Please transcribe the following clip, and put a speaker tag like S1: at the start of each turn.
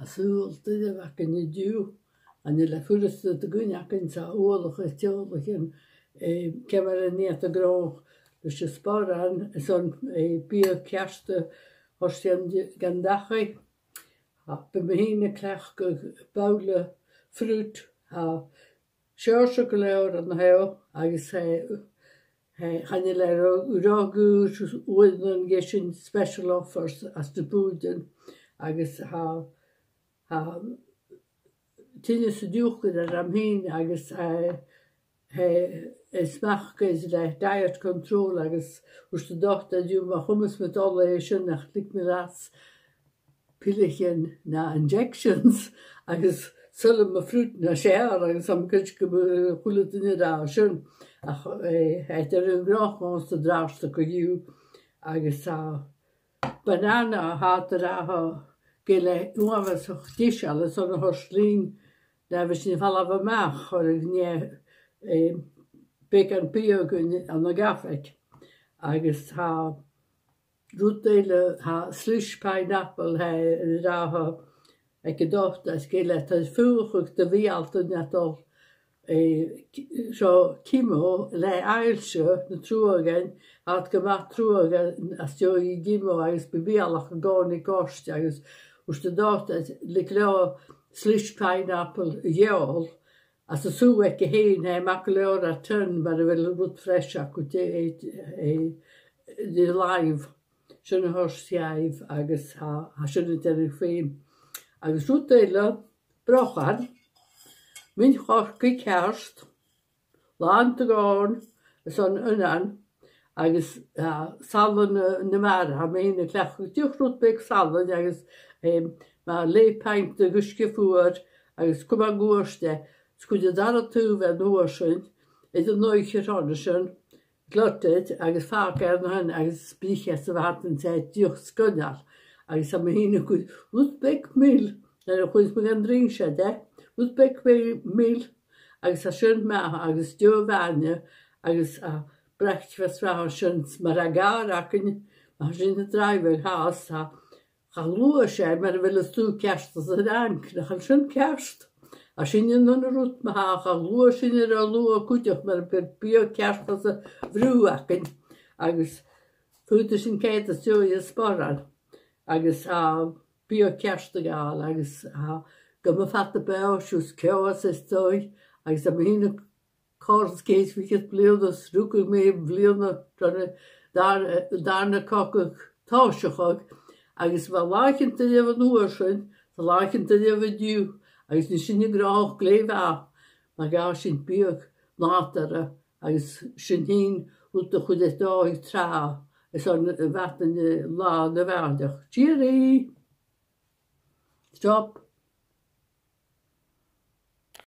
S1: súil duine bhac in na dú, an le fuasta do gúneachcinn sa ólacha teolach in cemar a níat a grách leis se spáran son bí ceasta hostian gan dachaí. Be me hína clech go bála fruit a seirse go leor an heo agus channe le rágúr uan gesin special offers as de búden agus tinne sa dúchad ar am hín agus smach is le diet control agus ústa docht a dú ma chumas met alle sin nach lik me ras pillichen na injections agus sulle me fruit na séar agus am kuch go chule dinne da sin ach het een grach ons te draagste go dú agus banana hat ha gele nuavas chtish alles on horslin da we sin fall af maach or nie big an piogun an the gaffek agus rúdéile slush pineapple ha ek gedacht as gele het fuch de wialten net al so kimo le eilse na trogen had gemacht trogen as jo I gimo agus bebialach goni kost agus us de dacht le kla slush pineapple jol as so ekki heen makelor a turn maar wel rot fresh akute de live sjønne horsjæv agus sjønne der fein agus rúdéile brochar min chorki kerst land te gaan son unan agus sallen na mar ha mine klech tuchrot big sallen agus ma lepeinte guske voer agus kom goorste skude dar toe wel noorsin is een nooitje ronnesin glotted agus faker hun agus spiches waten seit duch skunnal agus am hine goed Uzbek mil er goed me gaan drinken de Uzbek mil agus schön ma agus djovane agus breakfast rations maragar akin sin driver haas hallo sé maar wil sto kerst as dank dan sin kerst a sin non rut ma hallo sin lo kuch maar per bio kerst as vrú akin agus futer sin keit as jo sparan agus bio kerst gal agus go me fatte beus chaos is toi agus am hine Korskees wie het bleef roekel mee bleef daarna kokkig tausjechog agus wel lachen te leven noorsen te lachen te leven duw agus ni sin graag kleef maar ga sin biog latere agus sin heen hoe de goede dag tra is aan watten la de waardig. Cheery. Stop.